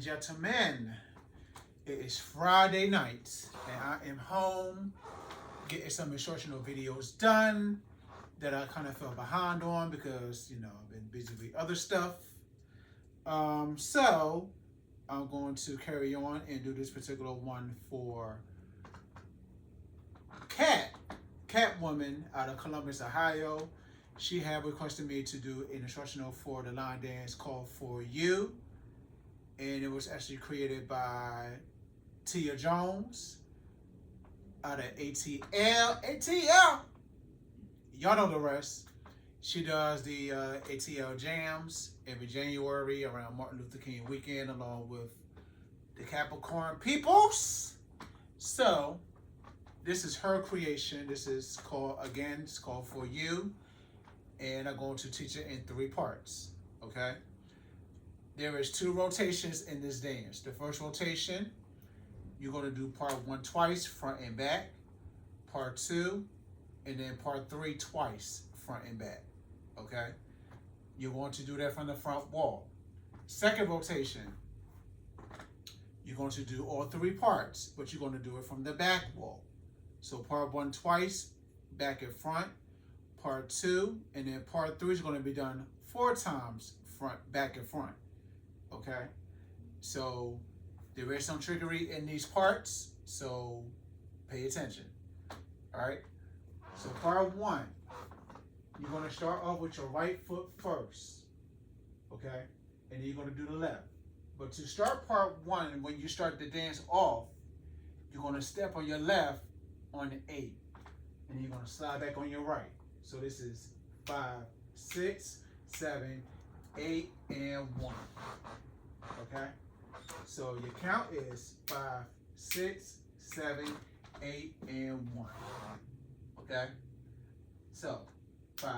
gentlemen, it is Friday night and I am home getting some instructional videos done that I kind of fell behind on because, I've been busy with other stuff. So I'm going to carry on and do this particular one for Catwoman out of Columbus, Ohio. She had requested me to do an instructional for the line dance called For You. And it was actually created by Tia Jones out of ATL. Y'all know the rest. She does the ATL jams every January around Martin Luther King weekend along with the Capricorn peoples. So this is her creation. This is called, again, it's called For You. And I'm going to teach it in 3 parts, okay? There is 2 rotations in this dance. The first rotation, you're going to do part 1 twice, front and back. Part 2, and then part 3 twice, front and back, okay? You're going to do that from the front wall. Second rotation, you're going to do all 3 parts, but you're going to do it from the back wall. So part 1 twice, back and front. Part 2, and then part 3 is going to be done 4 times, front, back, and front. Okay? So there is some trickery in these parts, so pay attention. Alright? So part 1, you're going to start off with your right foot first. Okay? And then you're going to do the left. But to start part 1, when you start the dance off, you're going to step on your left on the 8. And you're going to slide back on your right. So this is 5, 6, 7, 8, and 1. Okay? So your count is 5, 6, 7, 8, and 1. Okay? So 5,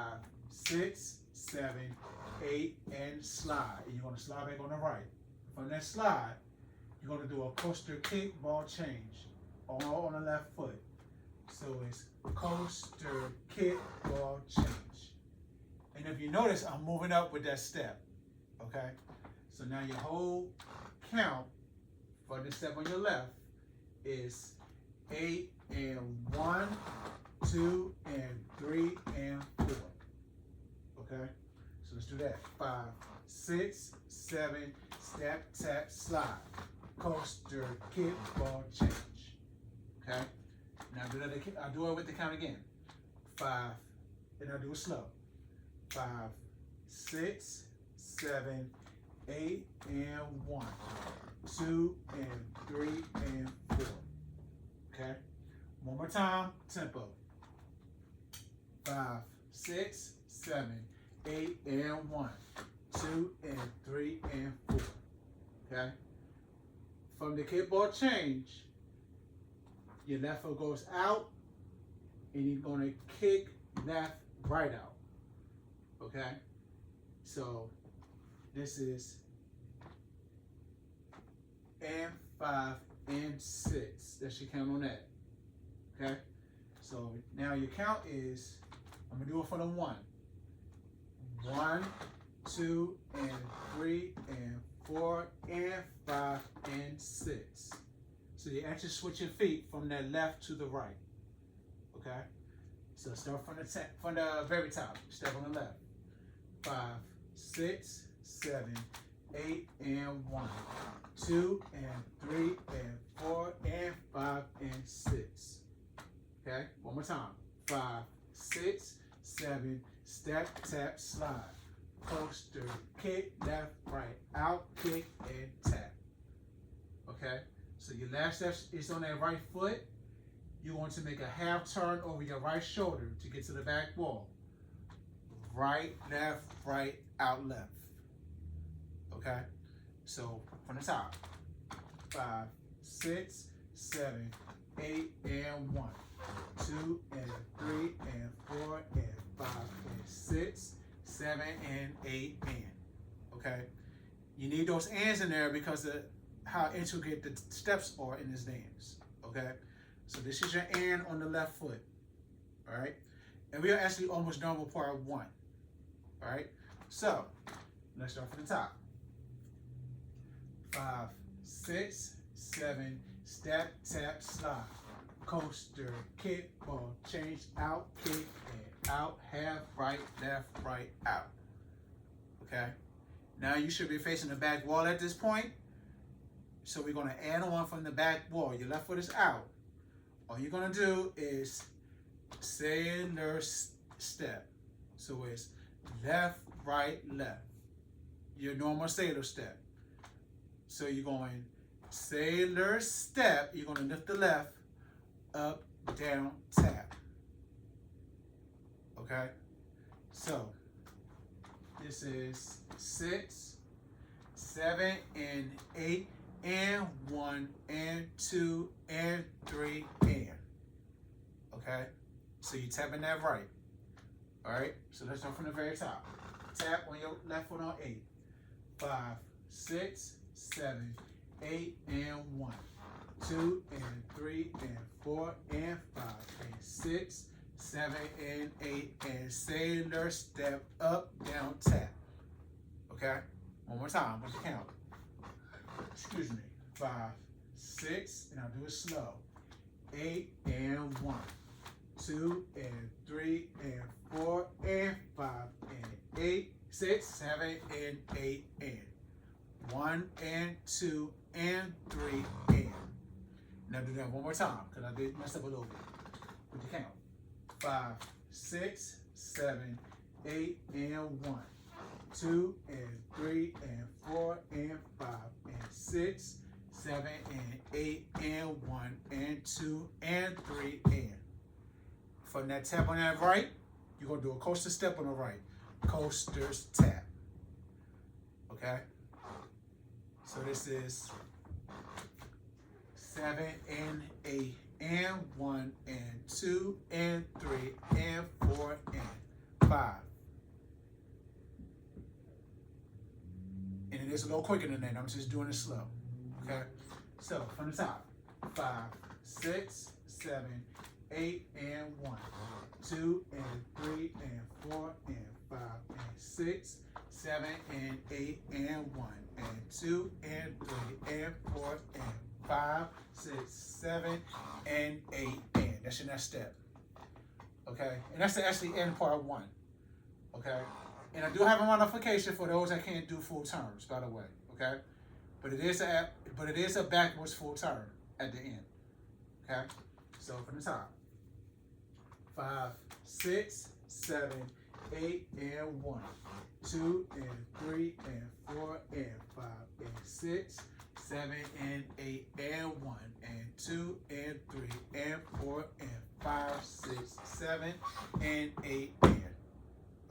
6, 7, 8, and slide. And you're going to slide back on the right. From that slide, you're going to do a coaster kick ball change all on the left foot. So it's coaster, kick, ball, change. And if you notice, I'm moving up with that step, okay? So now your whole count for the step on your left is 8 and 1, 2 and 3 and 4, okay? So let's do that. 5, 6, 7, step, tap, slide, coaster, kick, ball, change, okay? Now I'll do it with the count again. 5, and I'll do it slow. 5, 6, 7, 8, and 1, 2, and 3, and 4. Okay? One more time, tempo. 5, 6, 7, 8, and 1, 2, and 3, and 4. Okay? From the kickball change, your left foot goes out, and you're going to kick left, right out. Okay? So this is and 5 and 6. That should count on that. Okay? So now your count is, I'm going to do it for the 1. 1, 2, and 3, and 4, and 5, and 6. So you actually switch your feet from the left to the right. Okay? So start from the very top. Step on the left. 5, 6, 7, 8, and 1, 2, and 3, and 4, and 5, and 6. Okay? One more time. 5, 6, 7, step, tap, slide. Coaster, kick, left, right, out, kick, and tap. Okay? So your last step is on that right foot. You want to make a half turn over your right shoulder to get to the back wall. Right, out, left. Okay? So from the top. 5, 6, 7, 8, and 1, 2, and 3, and 4, and 5, and 6, 7, and 8, and. Okay? You need those ands in there because of how intricate the steps are in this dance. Okay? So this is your and on the left foot. Alright? And we are actually almost done with part 1. Alright? So let's start from the top. 5, 6, 7, step, tap, slide. Coaster, kick, ball, change, out, kick, and out, half, right, out. Okay? Now you should be facing the back wall at this point. So we're going to add on from the back wall. Your left foot is out. All you're going to do is sailor step. So it's left, right, left. Your normal sailor step. So you're going sailor step. You're going to lift the left, up, down, tap. Okay? So this is 6, 7, and 8, and 1, and 2, and 3, and. Okay? So you're tapping that right. Alright? So let's start from the very top. Tap on your left foot on 8. 5, 6, 7, 8, and 1. 2, and 3, and 4, and 5, and 6, 7, and 8, and sailor step, up, down, tap. Okay? One more time. What's the count? Excuse me. 5, 6, and I'll do it slow. 8, and 1. 2, and 3, and 4, and 5, and 8, 6, 7, and 8, and 1, and 2, and 3, and. Now do that one more time, because I did mess up a little bit. With the count. 5, 6, 7, 8, and 1. 2, and 3, and 4, and 5, and 6, 7, and 8, and 1, and 2, and 3, and. From that tap on that right, you're going to do a coaster step on the right. Coasters tap. Okay? So this is 7, and 8, and 1, and 2, and 3, and 4, and 5. And it is a little quicker than that. I'm just doing it slow. Okay? So from the top. 5, 6, 7, 8, and 1. 2, and 3, and 4, and 5, and 6, 7, and 8, and 1, and 2, and 3, and 4, and 5, 6, 7, and 8, and. That's your next step. Okay? And that's the actually end part 1. Okay? And I do have a modification for those that can't do full turns, by the way. Okay? But it is a backwards full turn at the end. Okay? So from the top. 5, 6, 7, 8, and 1. 2, and 3, and 4, and 5, and 6, 7, and 8, and 1, and 2, and 3, and 4, and 5, 6, 7, and 8, and.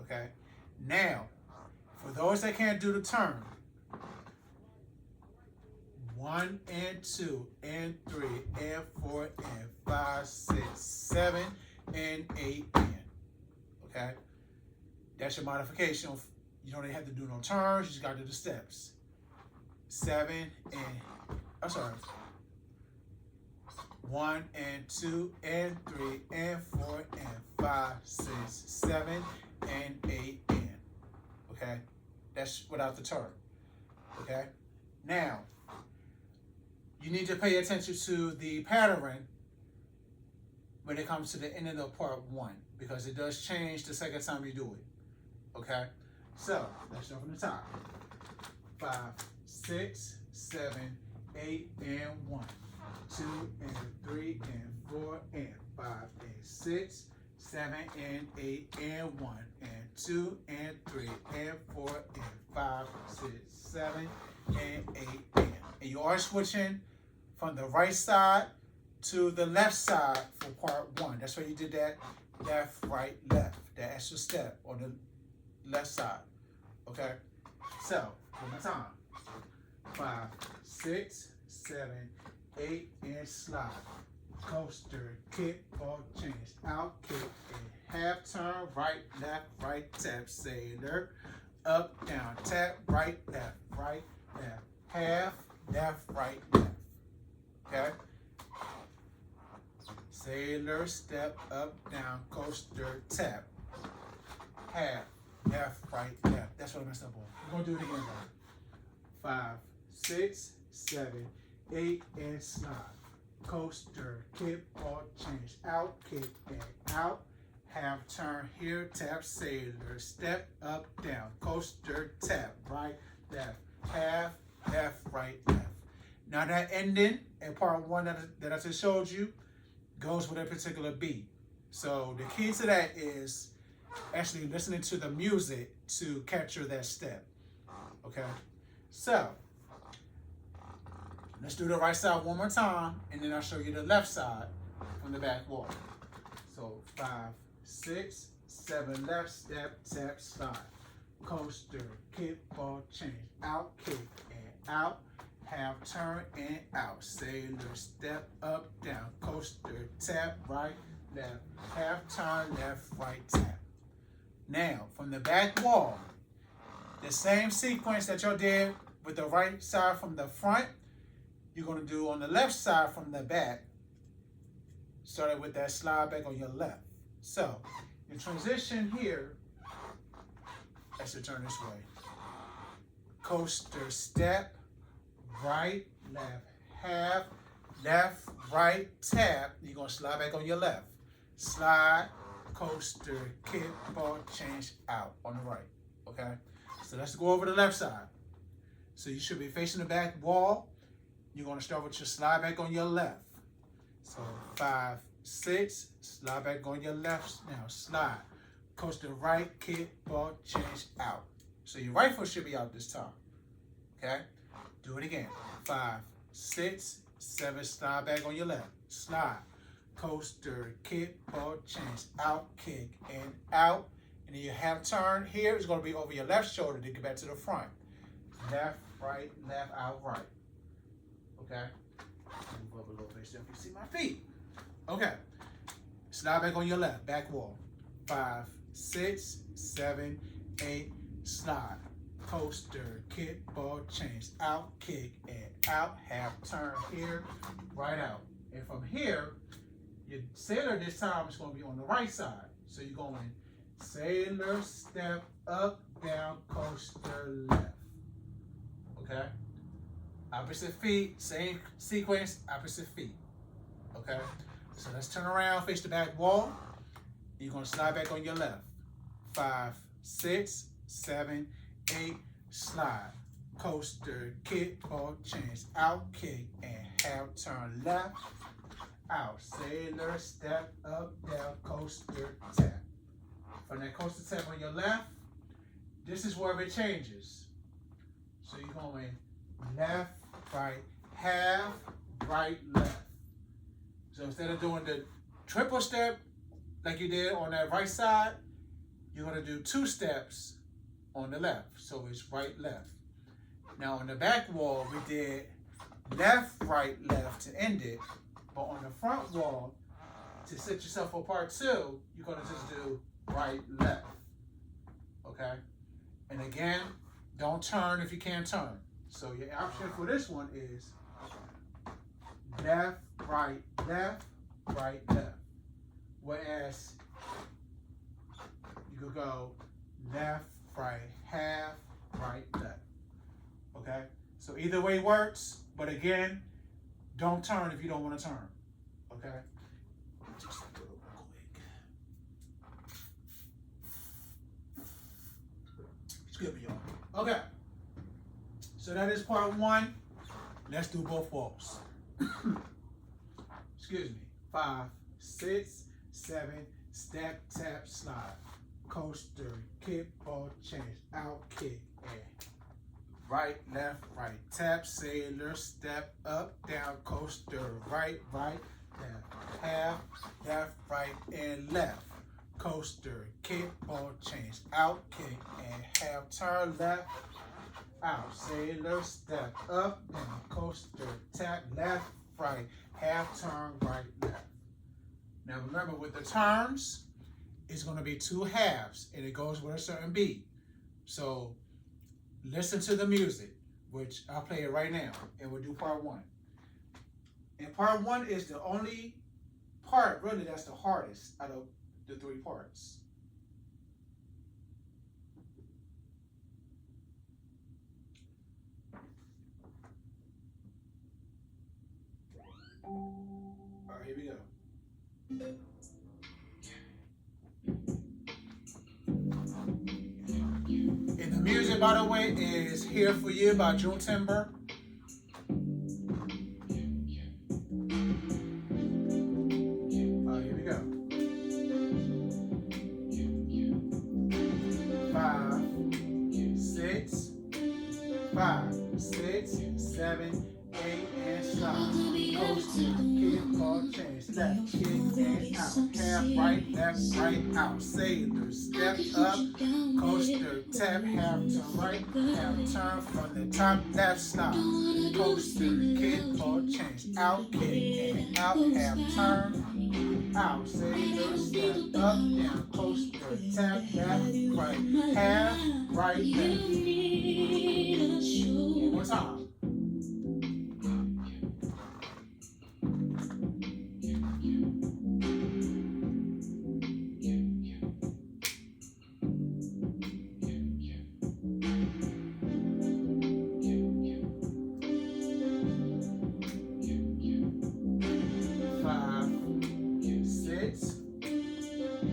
Okay? Now, for those that can't do the turn, 1, and 2, and 3, and 4, and 5, 6, 7, and 8, and. Okay? That's your modification. You don't even have to do no turns. You just got to do the steps. 7, and. I'm sorry. 1, and 2, and 3, and 4, and 5, 6, 7, and 8, and. Okay? That's without the turn. Okay? Now, you need to pay attention to the pattern when it comes to the end of the part 1, because it does change the second time you do it. Okay? So, let's start from the top. 5, 6, 7, 8, and 1. 2, and 3, and 4, and 5, and 6, 7, and 8, and 1, and 2, and 3, and 4, and 5, 6, 7, and 8, and. And you are switching from the right side to the left side for part 1. That's why you did that left, right, left. That extra step on the left side. Okay? So, one more time. 5, 6, 7, 8, and slide. Coaster, kick, ball, change. Out, kick, and half turn, right, tap, sailor. Up, down, tap, right, left, half, left, right, left. Okay? Sailor, step, up, down, coaster, tap. Half, left, right, left. That's what I messed up on. We're going to do it again, though. 5, 6, 7, 8, and slide. Coaster, kick, ball change, out, kick, and out. Half turn here, tap, sailor, step, up, down. Coaster, tap, right, left, half, left, right, left. Now that ending in part 1 that I just showed you goes with a particular beat. So the key to that is actually listening to the music to capture that step. Okay? So let's do the right side one more time, and then I'll show you the left side from the back wall. So 5, 6, 7, left, step, tap, slide. Coaster, kick, ball change, out, kick, and out. Half turn and out. Sailor, step, up, down. Coaster, tap, right, left. Half turn, left, right, tap. Now, from the back wall, the same sequence that y'all did with the right side from the front, you're going to do on the left side from the back, starting with that slide back on your left. So, your transition here, I should turn this way. Coaster, step, right, left, half, left, right, tap. You're going to slide back on your left. Slide, coaster, kick, ball, change, out on the right. Okay? So let's go over the left side. So you should be facing the back wall. You're going to start with your slide back on your left. So 5, 6, slide back on your left. Now slide, coaster right, kick, ball, change, out. So your right foot should be out this time. Okay? Do it again. 5, 6, 7, slide back on your left. Slide, coaster, kick, ball, change, out, kick, and out. And then your half turn here is going to be over your left shoulder to get back to the front. Left, out, right. Okay? Move up a little bit so you can see my feet. Okay. Slide back on your left, back wall. 5, 6, 7, 8, slide. Coaster, kick, ball, change, out, kick, and out. Half turn here, right out. And from here, your sailor this time is going to be on the right side. So you're going sailor, step, up, down, coaster, left. Okay? Opposite feet, same sequence, opposite feet. Okay? So let's turn around, face the back wall. You're going to slide back on your left. 5, 6, 7, 8, slide. Coaster, kick, ball, change, out, kick, and half turn left, out. Sailor, step, up, down, coaster, tap. From that coaster tap on your left, this is where it changes. So you're going left, right, half, right, left. So instead of doing the triple step like you did on that right side, you're going to do 2 steps on the left. So it's right, left. Now on the back wall, we did left, right, left to end it. But on the front wall, to set yourself for part 2, you're going to just do right, left. Okay? And again, don't turn if you can't turn. So your option for this one is left, right, left, right, left. Whereas you could go left, right, half, right, left. Okay? So either way works, but again, don't turn if you don't want to turn. Okay? Just a little quick. Excuse me, y'all. Okay. So that is part 1. Let's do both walls. Excuse me. 5, 6, 7, step, tap, slide. Coaster, kick, ball, change, out, kick, and right, left, right, tap, sailor, step, up, down, coaster, right, left, half, left, right, and left. Coaster, kick, ball, change, out, kick, and half turn, left, out. Sailor, step, up, down, coaster, tap, left, right, half turn, right, left. Now remember, with the turns, it's going to be 2 halves, and it goes with a certain beat. So listen to the music, which I'll play it right now, and we'll do part 1. And part 1 is the only part, really, that's the hardest out of the 3 parts. All right, here we go. And the music, by the way, is Here For You by June Timber. All right, here we go. 5, 6, 5, 6, 7, 8, and stop. Coaster, kick, ball change, left, kick, and out. Half right, left, right, out. Sailor, step up, coaster, tap, half to right, half turn from the top, left, stop. Coaster, kick, ball change, out, kick, and out, half turn, out. Sailor, step up, down, coaster, tap, left, right, half, right, left. One more time.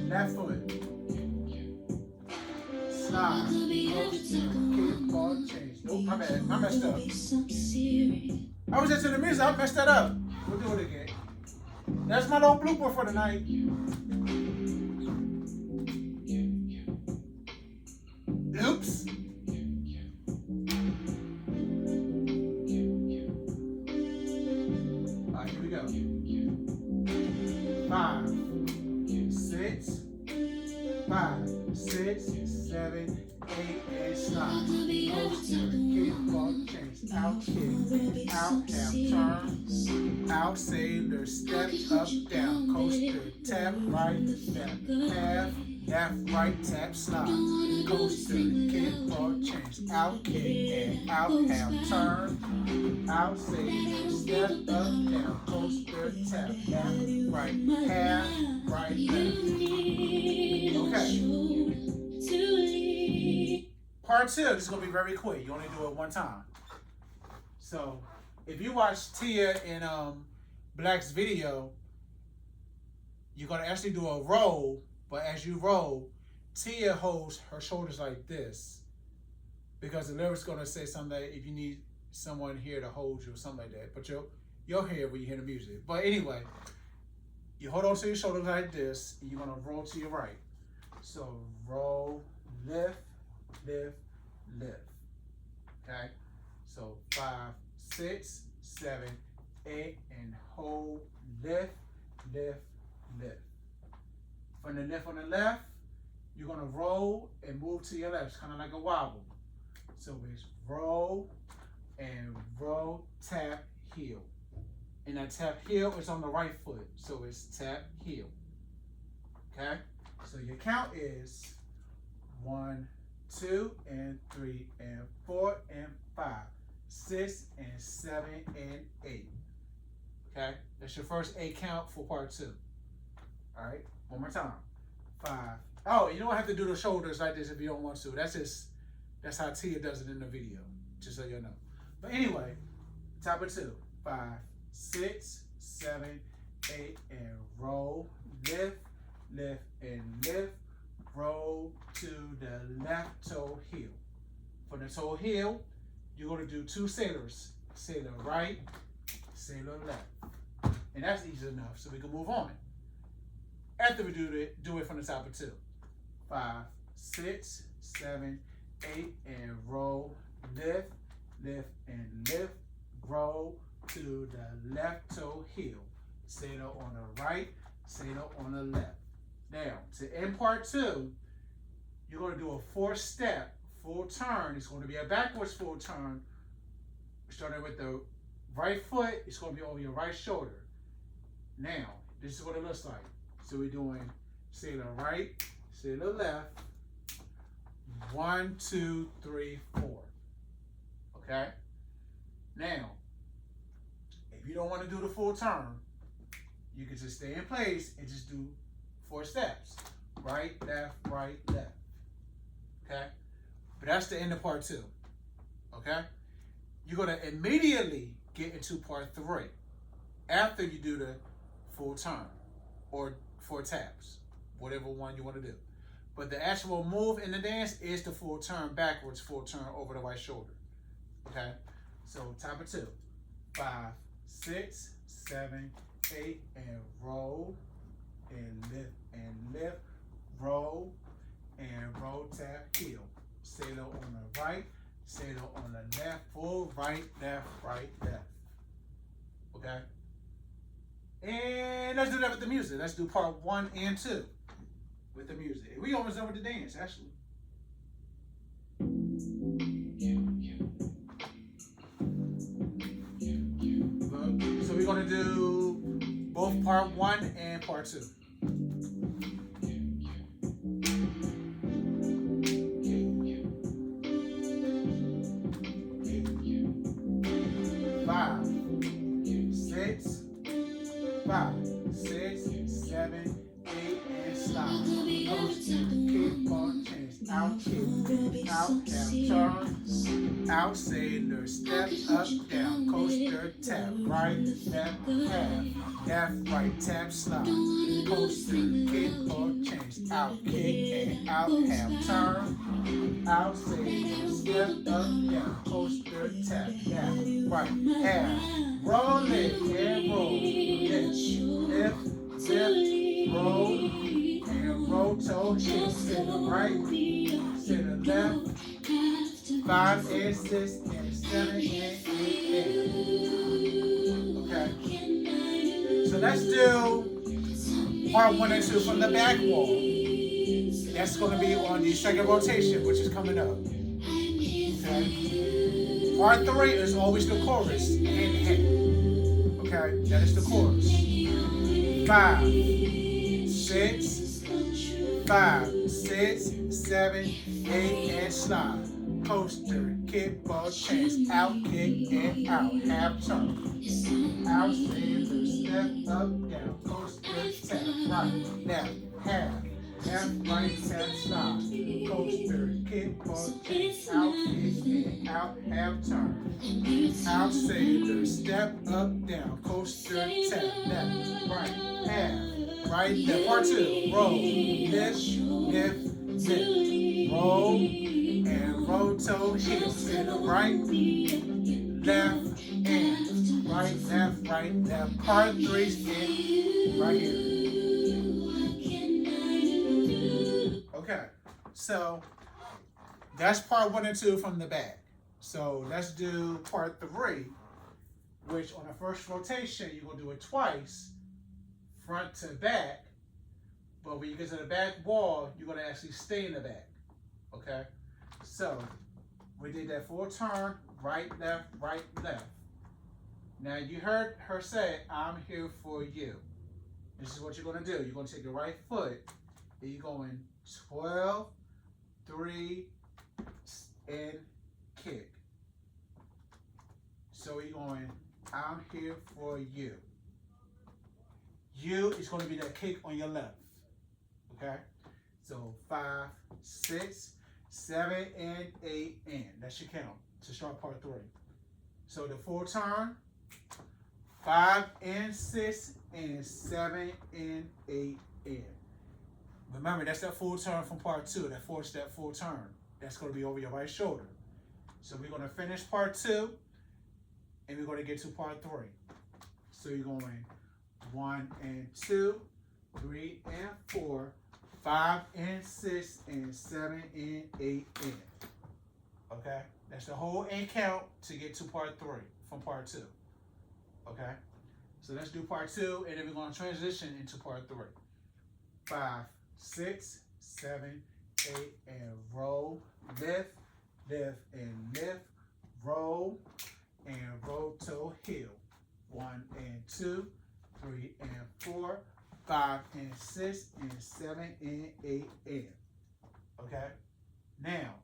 Left foot. Slide. Kick, ball, change. Nope, my bad. I messed up. I was just in the music. I messed that up. We'll do it again. That's my little blooper for the night. Oops. All right, here we go. 5, 6, 5, 6, 7, 8, and slide. Coaster, kick, ball, change, out, kick, out, half turn, out, sailor, step, up, down, coaster, tap, right, step, half, left, right, tap, slide. Coaster, kick, ball, change, out, kick, and out, half turn, out, sailor, step, up, down, coaster, tap, left, right, half, right, left. Okay. Part 2 is going to be very quick. You only do it one time. So, if you watch Tia in Black's video, you're going to actually do a roll, but as you roll, Tia holds her shoulders like this because the lyrics going to say something like, if you need someone here to hold you or something like that, but you'll hear it when you hear the music. But anyway, you hold on to your shoulders like this, and you're going to roll to your right. So roll, lift, lift, lift. Okay? So 5, 6, 7, 8, and hold, lift, lift, lift. From the lift on the left, you're going to roll and move to your left. It's kind of like a wobble. So it's roll and roll, tap, heel. And that tap heel is on the right foot. So it's tap, heel. Okay? So your count is 1, 2, and 3, and 4, and 5, 6, and 7, and 8. Okay? That's your first 8 count for part 2. All right? One more time. 5. Oh, you don't have to do the shoulders like this if you don't want to. That's how Tia does it in the video, just so you know. But anyway, top of 2. 5, 6, 7, 8, and roll, lift, lift, and lift, roll to the left toe heel. For the toe heel, you're going to do 2 sailors. Sailor right, sailor left. And that's easy enough, so we can move on. After we do it from the top of 2. 5, 6, 7, 8, and roll, lift, lift, and lift, roll to the left toe heel. Sailor on the right, sailor on the left. Now, to end part 2, you're going to do a 4-step full turn. It's going to be a backwards full turn. Starting with the right foot, it's going to be over your right shoulder. Now, this is what it looks like. So we're doing sailor right, sailor left, 1, 2, 3, 4. Okay? Now, if you don't want to do the full turn, you can just stay in place and just do 4 steps. Right, left, left. Okay? But that's the end of part 2. Okay? You're going to immediately get into part 3. after you do the full turn or 4 taps, whatever one you want to do. But the actual move in the dance is the full turn backwards, full turn over the right shoulder. Okay? So top of 2. 5, 6, 7, 8, and roll, and lift, roll, and roll, tap, heel. Sailor on the right, sailor on the left, full right, left, right, left. Okay? And let's do that with the music. Let's do part 1 and 2 with the music. We almost done with the dance, actually. So we're gonna do both part 1 and part 2. 5, 6, 5, 6, 7, 8, and slide. Coast, kick, on, change, out, kick, out, down, turn, out, sailor, step, up, down, coaster, tap, right, left, half, left, right, tap, slide, coaster, kick, or change, out, kick, and out, half, turn, out, sailor, step, up, down, coaster, tap, left, right, half, roll it, and roll, lift, roll, and roll, toe, hip, to the right, to the left, 5 and 6 and 7 and 8 and. Okay. So let's do part 1 and 2 from the back wall. That's going to be on the second rotation, which is coming up. Okay. Part 3 is always the chorus, hand in hand. Okay, that is the chorus. 5, 6, 5, 6, 7, 8, and slide. Coaster, kick, ball, change, out, kick, and out, half turn. Out, sailor, step, up, down, coaster, tap, right, left, half, right, tap, slide. Coaster, kick, ball, change, out, kick, and out, half turn. Out, sailor, step, up, down, coaster, tap, left, right, half, right, left. Part 2, roll, lift, roll, and roll, toe, heel, to the right, left, and right, left. Part 3 is right here. Okay, so that's part 1 and 2 from the back. So let's do part 3, which on the first rotation, you're going to do it twice, front to back. But when you get to the back wall, you're going to actually stay in the back. Okay? So we did that full turn, right, left, right, left. Now you heard her say, I'm here for you. This is what you're going to do. You're going to take your right foot and you're going 12, 3, and kick. So you're going, I'm here for you. You is going to be that kick on your left. Okay? So 5, 6, 7, and 8, and. That's your count to start part 3. So the full turn, 5 and 6 and 7 and 8 and. Remember, that's that full turn from part 2, that 4-step full turn. That's going to be over your right shoulder. So we're going to finish part 2, and we're going to get to part 3. So you're going 1 and 2, 3 and 4, 5 and 6 and 7 and 8 and. Okay? That's the whole and count to get to part 3 from part 2. Okay? So let's do part 2, and then we're going to transition into part 3. 5, 6, 7, 8, and roll, lift, and lift, roll, and roll, toe, heel. 1 and 2, 3 and 4, 5 and 6 and 7 and 8 and. Okay? Now,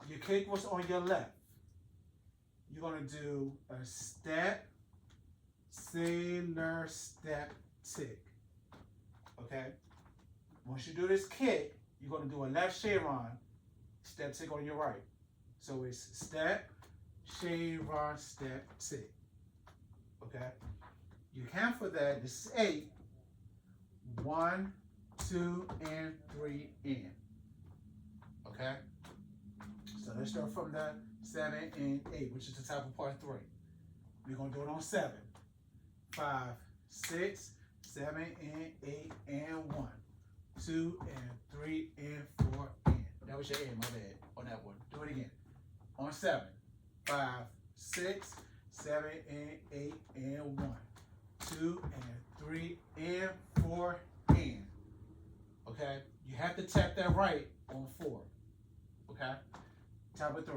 your kick was on your left. You're going to do a step, sailor, step, tick. Okay? Once you do this kick, you're going to do a left chevron, step, tick on your right. So it's step, chevron, step, tick. Okay? You count for that. This is 8. 1, 2, and 3 in. Okay? So let's start from the 7 and 8, which is the top of part 3. We're going to do it on 7. 5, 6, 7, and 8, and 1. 2, and 3, and 4, and. That was your end, my bad, on that one. Do it again. On 7. 5, 6, 7, and 8, and 1. 2, and 3, and 4, and. Okay? You have to tap that right on 4. Okay? Top of 3.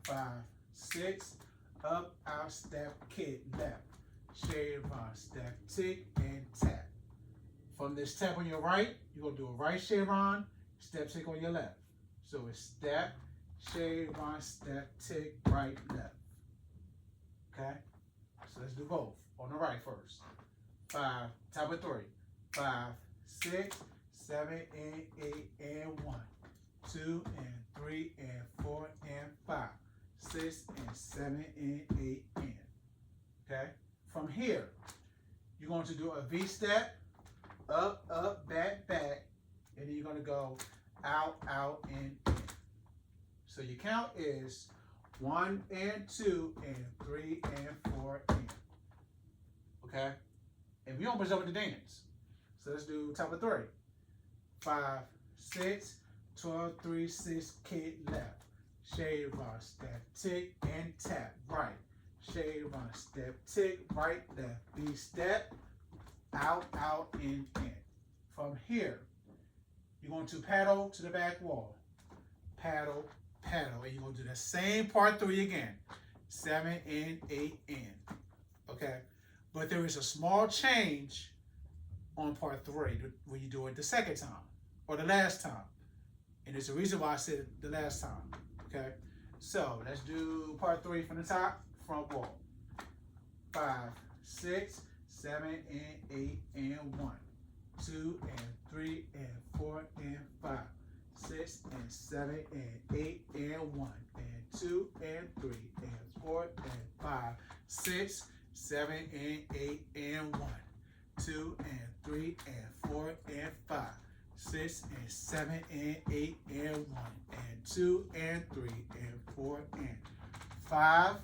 5, 6, up, out, step, kick, left. Shave, step, tick, and tap. From this tap on your right, you're going to do a right shave on, step, tick on your left. So it's step, shave on, step, tick, right, left. Okay? So let's do both. On the right first. 5, top of 3. 5, 6, 7, and 8, and 1. 2, and 3, and 4, and 5. 6, and 7, and 8, and. Okay? From here, you're going to do a V step, up, up, back, back, and then you're going to go out, out, and in. So your count is 1 and 2 and 3 and 4 and. Okay? And we almost done with the dance. So let's do top of 3. 5, 6, 12, 3, 6, kick left. Shave on, step, tick, and tap right. Shave on, step, tick, right, left. B step, out, out, in. From here, you're going to paddle to the back wall. Paddle, paddle. And you're going to do the same part 3 again. 7 and 8 in. Okay? But there is a small change on part 3 when you do it the second time or the last time. And there's a reason why I said the last time. Okay? So let's do part 3 from the top, front wall. 5, 6, 7, and 8, and 1. 2, and 3, and 4, and 5. 6, and 7, and 8, and 1. And 2, and 3, and 4, and 5. 6, 7, and 8, and 1. 2, and 3, and 4, and 5. 6, and 7, and 8, and 1. And 2, and 3, and 4, and 5,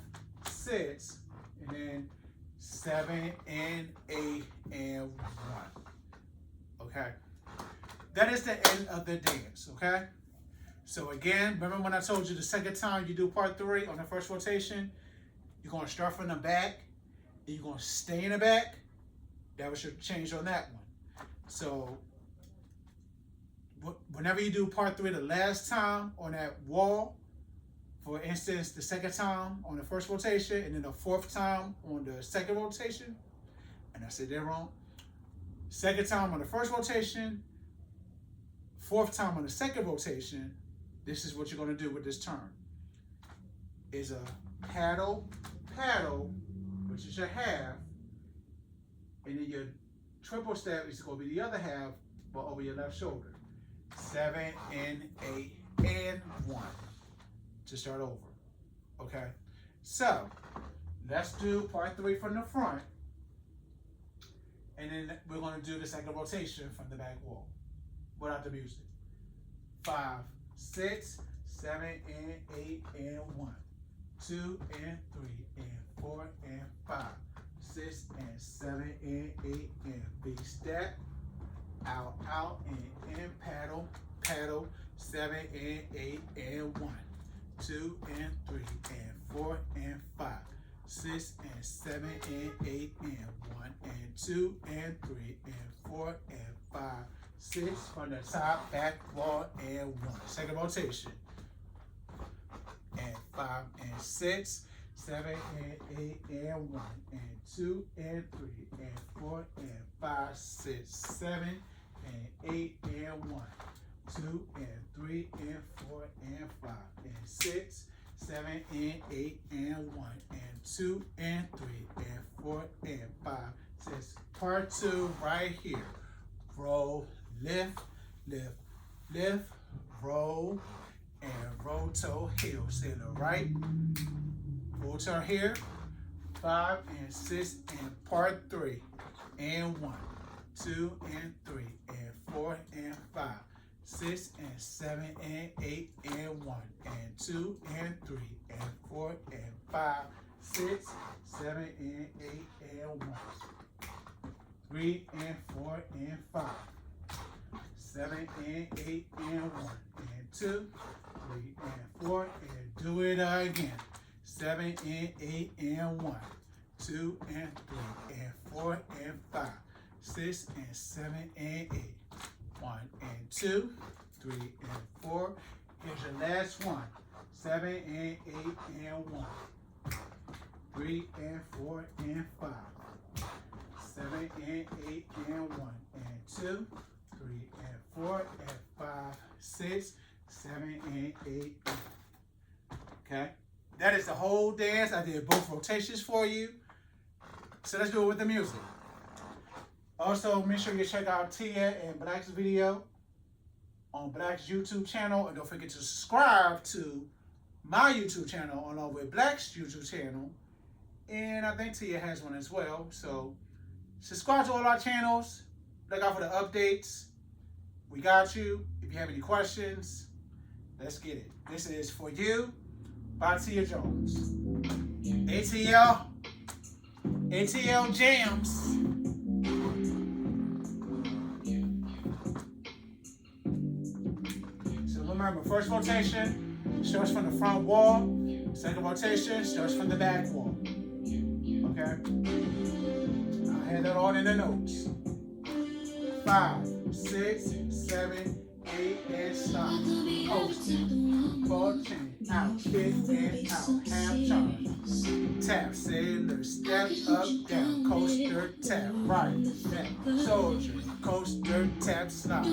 6, and then 7, and 8, and 1. Okay? That is the end of the dance, okay? So again, remember when I told you the second time you do part 3 on the first rotation, you're going to start from the back, and you're going to stay in the back. That was your change on that one. So whenever you do part 3 the last time on that wall, for instance, the second time on the first rotation, and then the 4th time on the second rotation, and I said that wrong. Second time on the first rotation, 4th time on the second rotation, this is what you're going to do with this turn. Is a paddle, paddle, which is your half, and then your triple step is going to be the other half, but over your left shoulder. 7 and 8 and 1 to start over. Okay? So, let's do part 3 from the front, and then we're going to do the second rotation from the back wall without the music. 5, 6, 7, and 8, and 1. 2, and 3, and 4, and 5. 6, and 7, and 8, and B step. Out, out, and in, paddle, paddle. 7, and 8, and 1. 2, and 3, and 4, and 5. 6, and 7, and 8, and 1. And 2, and 3, and 4, and 5. 6 from the top, back wall, and 1. Second rotation. And 5, and 6, 7, and 8, and 1. And 2, and 3, and 4, and 5. 6, 7, and 8, and 1. 2, and 3, and 4, and 5. And 6, 7, and 8, and 1. And 2, and 3, and 4, and 5. Says part 2 right here. Roll, lift, lift, lift, roll, and roll toe heel. Say the right, full turn here. 5 and 6 and part 3 and 1, 2 and 3 and 4 and 5, 6 and 7 and 8 and 1 and 2 and 3 and 4 and 5, 6, 7 and 8 and 1, 3 and 4 and 5, 7 and 8 and 1 and 2, 3 and 4 and do it again. 7 and 8 and 1, 2 and 3 and 4 and 5, 6 and 7 and 8, 1 and 2, 3 and 4. Here's your last one. 7 and 8 and 1, 3 and 4 and 5, 7 and 8 and 1 and 2, 3 and 4 and 5, 6, 7 and 8. Okay? That is the whole dance. I did both rotations for you. So let's do it with the music. Also, make sure you check out Tia and Black's video on Black's YouTube channel. And don't forget to subscribe to my YouTube channel along with Black's YouTube channel. And I think Tia has one as well. So subscribe to all our channels. Look out for the updates. We got you. If you have any questions, let's get it. This is For You by Tia Jones. ATL Jams. So remember, first rotation starts from the front wall. Second rotation starts from the back wall. Okay? I had that all in the notes. 5, 6, 7, 8, and stop. Coasting. Ball change. Out, kick, and out. Half turn. Tap, sailor, step up, down. Coaster, tap, right, left. Soldier, coaster, tap, slide.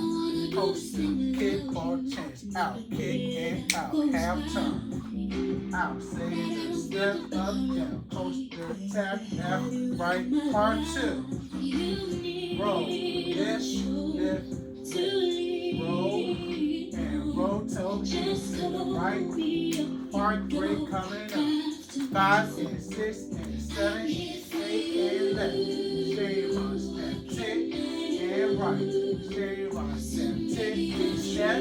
Coaster, kick, ball change. Out, kick, and out. Half turn. Out, sailor, step up, down. Coaster, tap, left, right. Part 2. Roll, lift, lift, lift. Roll, and roll, to the right. Part 3 coming up. 5 and 6 and 7, 8 and 11. Shave on step, tick, and right. Shave on step, tick, step.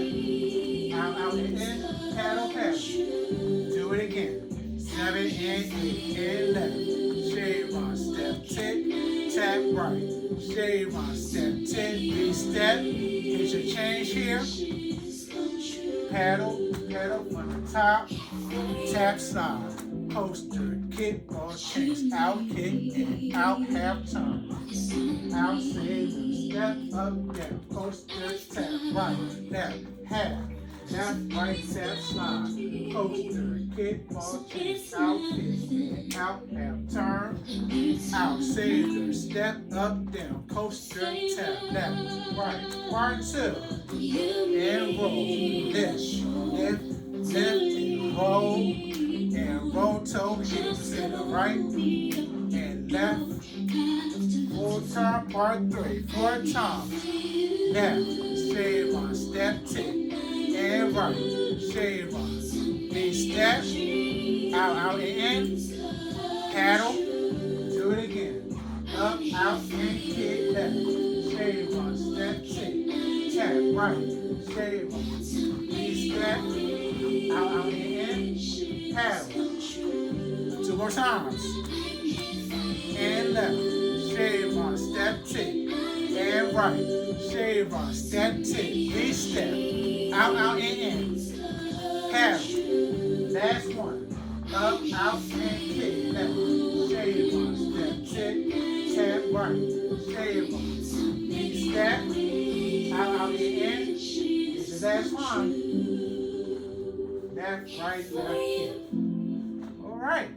Out, and in. Paddle, paddle. Do it again. 7 and 8 and 11. Shave on step, tick, tap, right. Shave on step, tick, step. Get your change here. Paddle, pedal from the top, tap, slide, coaster, kick, ball change, out, kick, and out, half turn, out, sailor, step, up, down, coaster, tap, right, left, half, left, right, tap, slide, coaster, kick, ball change, out, kick, and out, half turn, out, sailor, step, up, down, coaster, tap, left, right, part 2. And roll, lift, and roll toe, hip to the right, and left, full turn, part 3, 4 times, left, shave on, step, tick, and right, shave on, big step, out, and in, paddle, do it again, up, out, and kick, left, shave on, step, tick, tap, right, shave on, big step, out, and in, paddle, 2 more times, and left, shave on, step, tick, and right, shave on, step, tick, big step, out, and in, paddle, last one, up, out, and kick, left, shave on, step, tick, tap, right, shave on, big step, out, and in, this is the last one. Left, right, left, kick. All right.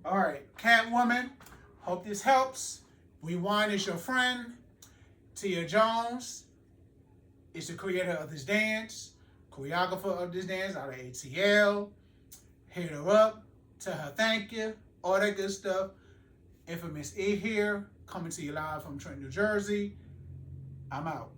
All right, Catwoman. Hope this helps. Rewind is your friend. Tia Jones is the creator of this dance, choreographer of this dance out of ATL. Hit her up. Tell her thank you. All that good stuff. Infamous E here, coming to you live from Trenton, New Jersey. I'm out.